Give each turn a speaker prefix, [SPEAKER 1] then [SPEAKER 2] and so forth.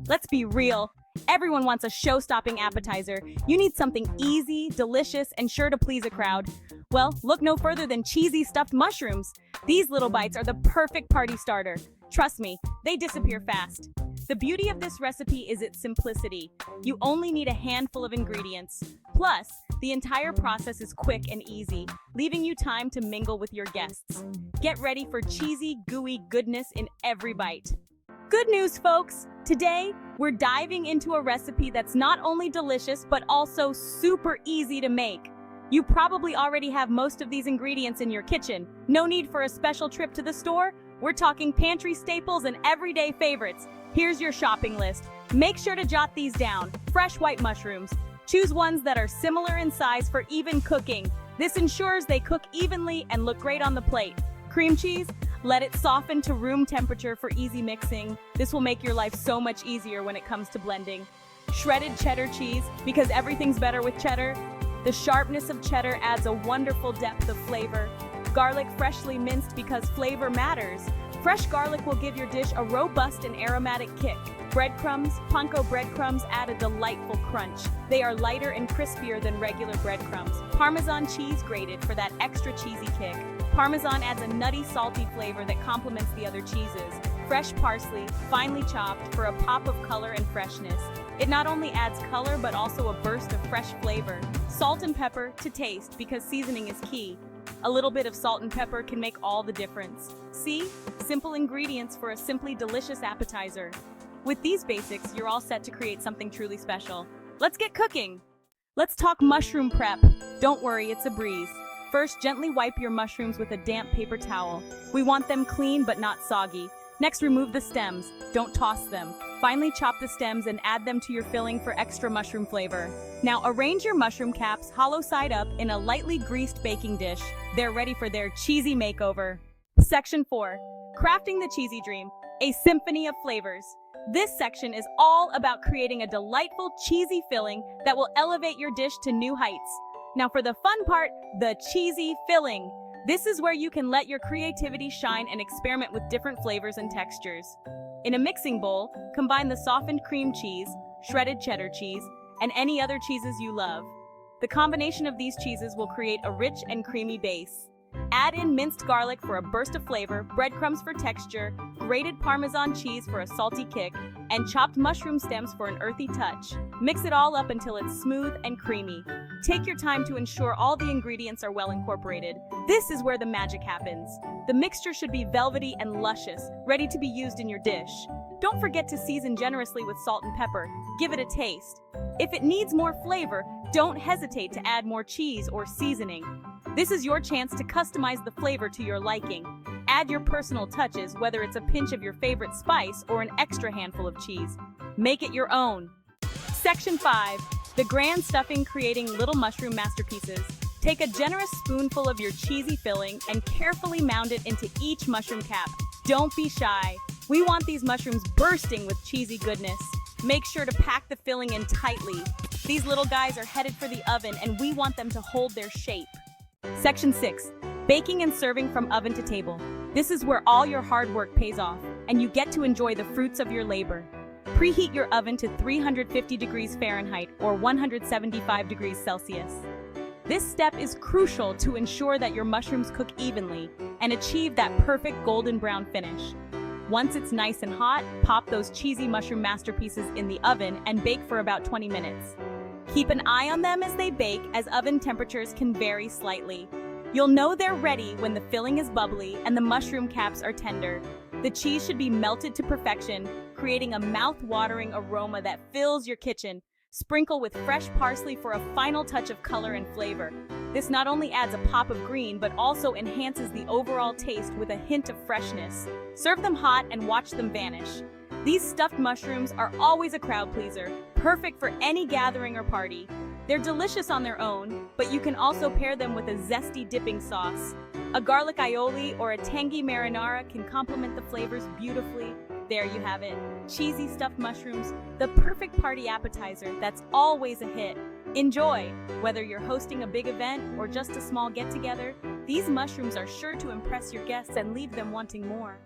[SPEAKER 1] Let's be real. Everyone wants a show-stopping appetizer. You need something easy, delicious, and sure to please a crowd. Well, look no further than cheesy stuffed mushrooms. These little bites are the perfect party starter. Trust me, they disappear fast. The beauty of this recipe is its simplicity. You only need a handful of ingredients. Plus, the entire process is quick and easy, leaving you time to mingle with your guests. Get ready for cheesy, gooey goodness in every bite. Good news, folks! Today, we're diving into a recipe that's not only delicious, but also super easy to make. You probably already have most of these ingredients in your kitchen. No need for a special trip to the store. We're talking pantry staples and everyday favorites. Here's your shopping list. Make sure to jot these down. Fresh white mushrooms. Choose ones that are similar in size for even cooking. This ensures they cook evenly and look great on the plate. Cream cheese. Let it soften to room temperature for easy mixing. This will make your life so much easier when it comes to blending. Shredded cheddar cheese, because everything's better with cheddar. The sharpness of cheddar adds a wonderful depth of flavor. Garlic freshly minced because flavor matters. Fresh garlic will give your dish a robust and aromatic kick. Breadcrumbs, panko breadcrumbs add a delightful crunch. They are lighter and crispier than regular breadcrumbs. Parmesan cheese grated for that extra cheesy kick. Parmesan adds a nutty, salty flavor that complements the other cheeses. Fresh parsley, finely chopped, for a pop of color and freshness. It not only adds color, but also a burst of fresh flavor. Salt and pepper to taste, because seasoning is key. A little bit of salt and pepper can make all the difference. See? Simple ingredients for a simply delicious appetizer. With these basics, you're all set to create something truly special. Let's get cooking! Let's talk mushroom prep. Don't worry, it's a breeze. First, gently wipe your mushrooms with a damp paper towel. We want them clean but not soggy. Next, remove the stems. Don't toss them. Finally, chop the stems and add them to your filling for extra mushroom flavor. Now, arrange your mushroom caps hollow side up in a lightly greased baking dish. They're ready for their cheesy makeover. Section 4. Crafting the Cheesy Dream, a symphony of flavors. This section is all about creating a delightful cheesy filling that will elevate your dish to new heights. Now for the fun part, the cheesy filling. This is where you can let your creativity shine and experiment with different flavors and textures. In a mixing bowl, combine the softened cream cheese, shredded cheddar cheese, and any other cheeses you love. The combination of these cheeses will create a rich and creamy base. Add in minced garlic for a burst of flavor, breadcrumbs for texture, grated Parmesan cheese for a salty kick, and chopped mushroom stems for an earthy touch. Mix it all up until it's smooth and creamy. Take your time to ensure all the ingredients are well incorporated. This is where the magic happens. The mixture should be velvety and luscious, ready to be used in your dish. Don't forget to season generously with salt and pepper. Give it a taste. If it needs more flavor, don't hesitate to add more cheese or seasoning. This is your chance to customize the flavor to your liking. Add your personal touches, whether it's a pinch of your favorite spice or an extra handful of cheese. Make it your own. Section 5. The grand stuffing, creating little mushroom masterpieces. Take a generous spoonful of your cheesy filling and carefully mound it into each mushroom cap. Don't be shy. We want these mushrooms bursting with cheesy goodness. Make sure to pack the filling in tightly. These little guys are headed for the oven and we want them to hold their shape. Section 6. Baking and serving from oven to table. This is where all your hard work pays off, and you get to enjoy the fruits of your labor. Preheat your oven to 350 degrees Fahrenheit or 175 degrees Celsius. This step is crucial to ensure that your mushrooms cook evenly and achieve that perfect golden brown finish. Once it's nice and hot, pop those cheesy mushroom masterpieces in the oven and bake for about 20 minutes. Keep an eye on them as they bake, as oven temperatures can vary slightly. You'll know they're ready when the filling is bubbly and the mushroom caps are tender. The cheese should be melted to perfection, creating a mouth-watering aroma that fills your kitchen. Sprinkle with fresh parsley for a final touch of color and flavor. This not only adds a pop of green, but also enhances the overall taste with a hint of freshness. Serve them hot and watch them vanish. These stuffed mushrooms are always a crowd pleaser, perfect for any gathering or party. They're delicious on their own, but you can also pair them with a zesty dipping sauce. A garlic aioli or a tangy marinara can complement the flavors beautifully. There you have it. Cheesy stuffed mushrooms, the perfect party appetizer that's always a hit. Enjoy! Whether you're hosting a big event or just a small get-together, these mushrooms are sure to impress your guests and leave them wanting more.